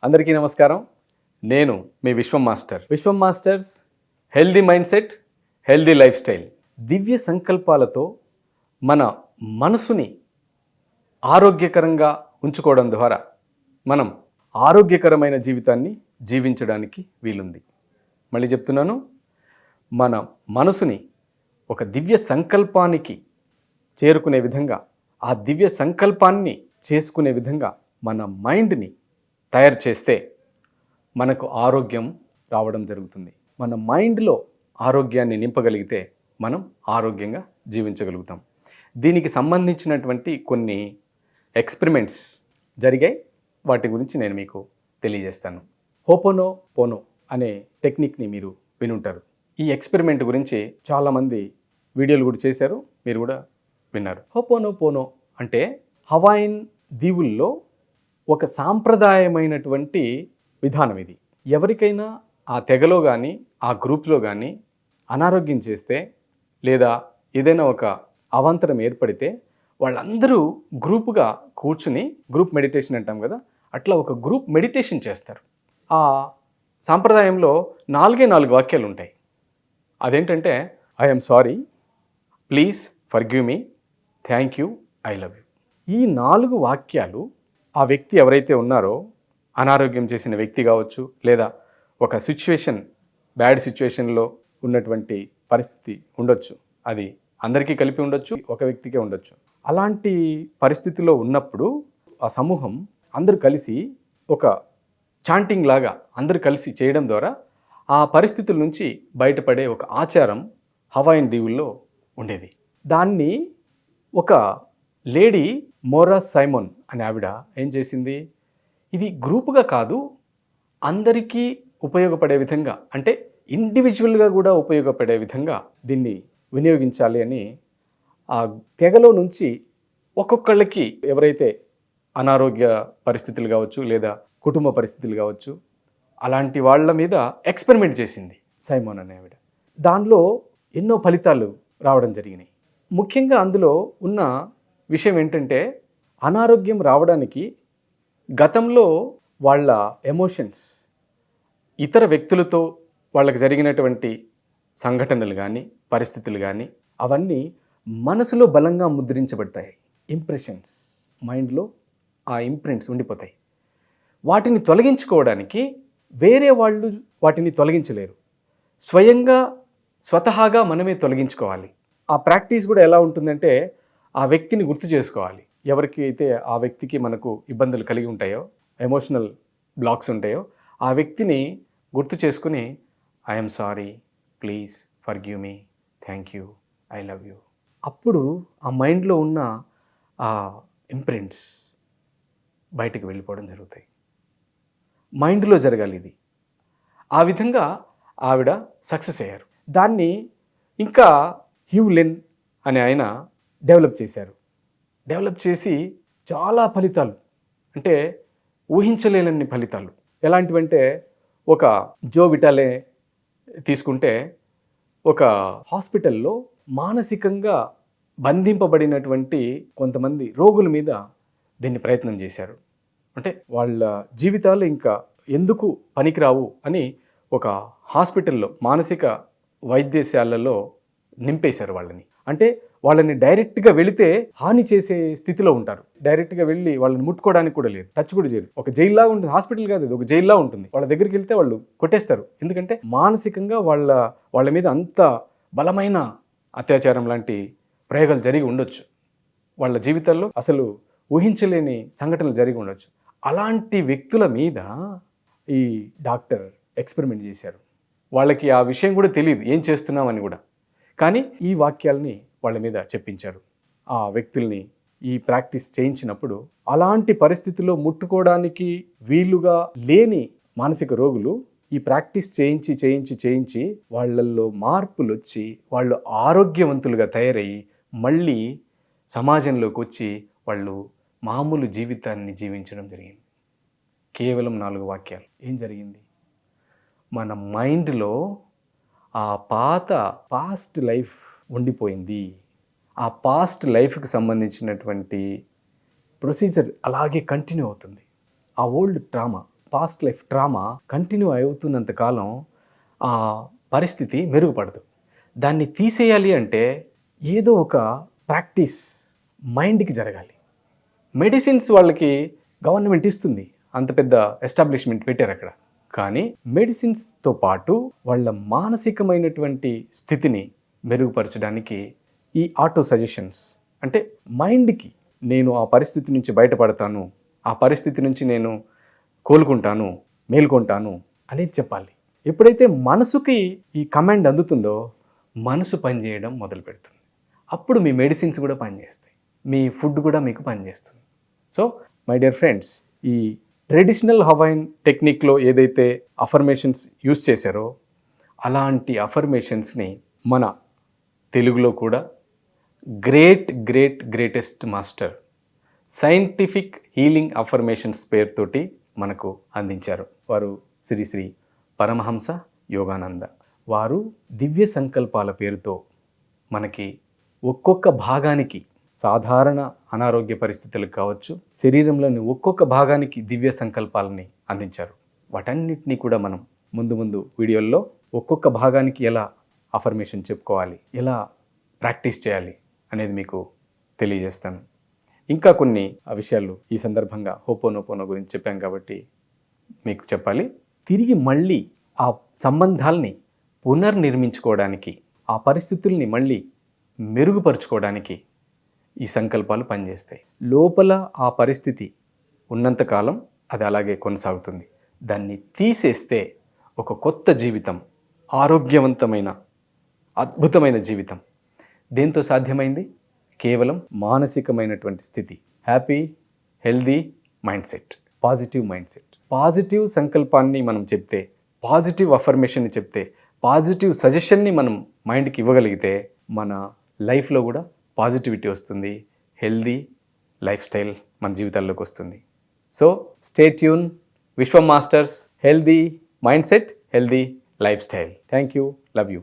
అందరికీ నమస్కారం. నేను మీ Vishwam master. Vishwam masters healthy mindset, healthy lifestyle. దివ్య సంకల్పాలతో మన మనసుని ఆరోగ్యకరంగా ఉంచుకోవడం ద్వారా మనం ఆరోగ్యకరమైన జీవితాన్ని జీవించడానికి వీలుంది. మళ్ళీ చెప్తున్నాను, మన మనసుని ఒక దివ్య సంకల్పానికి చేరుకునే విధంగా, ఆ దివ్య సంకల్పాన్ని చేసుకునే విధంగా మన మైండ్ని తయారు చేస్తే మనకు ఆరోగ్యం రావడం జరుగుతుంది. మన మైండ్లో ఆరోగ్యాన్ని నింపగలిగితే మనం ఆరోగ్యంగా జీవించగలుగుతాం. దీనికి సంబంధించినటువంటి కొన్ని ఎక్స్పెరిమెంట్స్ జరిగాయి. వాటి గురించి నేను మీకు తెలియజేస్తాను. హోపోనో పోనో అనే టెక్నిక్ని మీరు వినుంటారు. ఈ ఎక్స్పెరిమెంట్ గురించి చాలామంది వీడియోలు కూడా చేశారు, మీరు కూడా విన్నారు. హోపోనో పోనో అంటే హవాయిన్ దీవుల్లో ఒక సాంప్రదాయమైనటువంటి విధానం ఇది. ఎవరికైనా ఆ తెగలో కానీ ఆ గ్రూప్లో కానీ అనారోగ్యం చేస్తే లేదా ఏదైనా ఒక అవాంతరం ఏర్పడితే వాళ్ళందరూ గ్రూపుగా కూర్చుని, గ్రూప్ మెడిటేషన్ అంటాం కదా, అట్లా ఒక గ్రూప్ మెడిటేషన్ చేస్తారు. ఆ సాంప్రదాయంలో 4 వాక్యాలు ఉంటాయి. అదేంటంటే I'm sorry, please forgive me, thank you, I love you. ఈ 4 వాక్యాలు ఆ వ్యక్తి ఎవరైతే ఉన్నారో, అనారోగ్యం చేసిన వ్యక్తి కావచ్చు, లేదా ఒక బ్యాడ్ సిచ్యువేషన్లో ఉన్నటువంటి పరిస్థితి ఉండొచ్చు, అది అందరికీ కలిపి ఉండొచ్చు, ఒక వ్యక్తికే ఉండొచ్చు. అలాంటి పరిస్థితిలో ఉన్నప్పుడు ఆ సమూహం అందరూ కలిసి ఒక చాంటింగ్ లాగా అందరూ కలిసి చేయడం ద్వారా ఆ పరిస్థితుల నుంచి బయటపడే ఒక ఆచారం హవాయిన్ దీవుల్లో ఉండేది. దాన్ని ఒక లేడీ మోరా సైమన్ అనే ఆవిడ ఏం చేసింది, ఇది గ్రూపుగా కాదు, అందరికీ ఉపయోగపడే విధంగా, అంటే ఇండివిజువల్గా కూడా ఉపయోగపడే విధంగా దీన్ని వినియోగించాలి అని ఆ తెగలో నుంచి ఒక్కొక్కళ్ళకి, ఎవరైతే అనారోగ్య పరిస్థితులు కావచ్చు లేదా కుటుంబ పరిస్థితులు కావచ్చు, అలాంటి వాళ్ళ మీద ఎక్స్పెరిమెంట్ చేసింది సైమన్ అనే ఆవిడ. దానిలో ఎన్నో ఫలితాలు రావడం జరిగినాయి. ముఖ్యంగా అందులో ఉన్న విషయం ఏంటంటే, అనారోగ్యం రావడానికి గతంలో వాళ్ళ ఎమోషన్స్, ఇతర వ్యక్తులతో వాళ్ళకి జరిగినటువంటి సంఘటనలు కానీ పరిస్థితులు కానీ అవన్నీ మనసులో బలంగా ముద్రించబడతాయి. ఇంప్రెషన్స్ మైండ్లో ఆ ఇంప్రింట్స్ ఉండిపోతాయి. వాటిని తొలగించుకోవడానికి వేరే వాళ్ళు వాటిని తొలగించలేరు. స్వతహాగా మనమే తొలగించుకోవాలి. ఆ ప్రాక్టీస్ కూడా ఎలా ఉంటుందంటే, ఆ వ్యక్తిని గుర్తు చేసుకోవాలి. ఎవరికి అయితే ఆ వ్యక్తికి మనకు ఇబ్బందులు కలిగి ఉంటాయో, ఎమోషనల్ బ్లాక్స్ ఉంటాయో, ఆ వ్యక్తిని గుర్తు చేసుకుని I'm sorry, please forgive me, thank you, I love you. అప్పుడు ఆ మైండ్లో ఉన్న ఆ ఇంప్రింట్స్ బయటికి వెళ్ళిపోవడం జరుగుతాయి. మైండ్లో జరగాలి ఇది. ఆ విధంగా ఆవిడ సక్సెస్ అయ్యారు. దాన్ని ఇంకా హ్యూ లెన్ అనే ఆయన డెవలప్ చేసి చాలా ఫలితాలు, అంటే ఊహించలేనన్ని ఫలితాలు. ఎలాంటివంటే, ఒక జో విటాలే తీసుకుంటే, ఒక హాస్పిటల్లో మానసికంగా బంధింపబడినటువంటి కొంతమంది రోగుల మీద దీన్ని ప్రయత్నం చేశారు. అంటే వాళ్ళ జీవితాలు ఇంకా ఎందుకు పనికిరావు అని ఒక హాస్పిటల్లో, మానసిక వైద్యశాలలో నింపేశారు వాళ్ళని. అంటే వాళ్ళని డైరెక్ట్గా వెళితే హాని చేసే స్థితిలో ఉంటారు. డైరెక్ట్గా వెళ్ళి వాళ్ళని ముట్టుకోవడానికి కూడా లేదు, టచ్ కూడా చేయరు. ఒక జైల్లా ఉంటుంది. హాస్పిటల్ కాదు, అది ఒక జైల్లా ఉంటుంది. వాళ్ళ దగ్గరికి వెళ్తే వాళ్ళు కొట్టేస్తారు. ఎందుకంటే మానసికంగా వాళ్ళ మీద అంత బలమైన అత్యాచారం లాంటి ప్రయోగాలు జరిగి ఉండొచ్చు. వాళ్ళ జీవితాల్లో అసలు ఊహించలేని సంఘటనలు జరిగి ఉండొచ్చు. అలాంటి వ్యక్తుల మీద ఈ డాక్టర్ ఎక్స్పెరిమెంట్ చేశారు. వాళ్ళకి ఆ విషయం కూడా తెలియదు, ఏం చేస్తున్నామని కూడా. కానీ ఈ వాక్యాలని వాళ్ళ మీద చెప్పించారు. ఆ వ్యక్తుల్ని ఈ ప్రాక్టీస్ చేయించినప్పుడు అలాంటి పరిస్థితుల్లో ముట్టుకోవడానికి వీలుగా లేని మానసిక రోగులు ఈ ప్రాక్టీస్ చేయించి వాళ్ళల్లో మార్పులు వచ్చి వాళ్ళు ఆరోగ్యవంతులుగా తయారయ్యి మళ్ళీ సమాజంలోకి వచ్చి వాళ్ళు మామూలు జీవితాన్ని జీవించడం జరిగింది. కేవలం 4 వాక్యాలు. ఏం జరిగింది? మన మైండ్లో ఆ పాస్ట్ లైఫ్ ఉండిపోయింది. ఆ పాస్ట్ లైఫ్కి సంబంధించినటువంటి ప్రొసీజర్ అలాగే కంటిన్యూ అవుతుంది. ఆ old trauma, past life trauma continue అవుతున్నంత కాలం ఆ పరిస్థితి మెరుగుపడదు. దాన్ని తీసేయాలి అంటే ఏదో ఒక ప్రాక్టీస్ మైండ్కి జరగాలి. మెడిసిన్స్ వాళ్ళకి గవర్నమెంట్ ఇస్తుంది, అంత పెద్ద ఎస్టాబ్లిష్మెంట్ పెట్టారు అక్కడ. కానీ మెడిసిన్స్తో పాటు వాళ్ళ మానసికమైనటువంటి స్థితిని మెరుగుపరచడానికి ఈ ఆటో సజెషన్స్, అంటే మైండ్కి నేను ఆ పరిస్థితి నుంచి బయటపడతాను, ఆ పరిస్థితి నుంచి నేను కోలుకుంటాను, మేల్కొంటాను అనేది చెప్పాలి. ఎప్పుడైతే మనసుకి ఈ కమాండ్ అందుతుందో మనసు పనిచేయడం మొదలు పెడుతుంది. అప్పుడు మీ మెడిసిన్స్ కూడా పనిచేస్తాయి, మీ ఫుడ్ కూడా మీకు పనిచేస్తుంది. సో మై డియర్ ఫ్రెండ్స్, ఈ ట్రెడిషనల్ హవాయిన్ టెక్నిక్లో ఏదైతే అఫర్మేషన్స్ యూస్ చేశారో అలాంటి అఫర్మేషన్స్ని మన తెలుగులో కూడా greatest master scientific healing affirmations పేరుతోటి మనకు అందించారు. వారు శ్రీ శ్రీ పరమహంస యోగానంద. వారు దివ్య సంకల్పాల పేరుతో మనకి ఒక్కొక్క భాగానికి, సాధారణ అనారోగ్య పరిస్థితులకు కావచ్చు, శరీరంలోని ఒక్కొక్క భాగానికి దివ్య సంకల్పాలని అందించారు. వాటన్నిటినీ కూడా మనం ముందు వీడియోల్లో ఒక్కొక్క భాగానికి ఎలా అఫర్మేషన్ చెప్పుకోవాలి, ఎలా ప్రాక్టీస్ చేయాలి అనేది మీకు తెలియజేస్తాను. ఇంకా కొన్ని విషయాలు ఈ సందర్భంగా హోపోనోపోనో గురించి చెప్పాం కాబట్టి మీకు చెప్పాలి. తిరిగి మళ్ళీ ఆ సంబంధాల్ని పునర్నిర్మించుకోవడానికి, ఆ పరిస్థితుల్ని మళ్ళీ మెరుగుపరుచుకోవడానికి ఈ సంకల్పాలు పనిచేస్తాయి. లోపల ఆ పరిస్థితి ఉన్నంతకాలం అది అలాగే కొనసాగుతుంది. దాన్ని తీసేస్తే ఒక కొత్త జీవితం, ఆరోగ్యవంతమైన అద్భుతమైన జీవితం దేంతో సాధ్యమైంది? కేవలం మానసికమైనటువంటి స్థితి, happy healthy mind set, positive mind set. Positive సంకల్పాన్ని మనం చెప్తే, పాజిటివ్ అఫర్మేషన్ని చెప్తే, పాజిటివ్ సజెషన్ని మనం మైండ్కి ఇవ్వగలిగితే మన లైఫ్లో కూడా పాజిటివిటీ వస్తుంది, హెల్దీ లైఫ్ స్టైల్ మన జీవితాల్లోకి వస్తుంది. So stay tune. Vishwam masters, healthy mindset, healthy lifestyle. Thank you. Love you.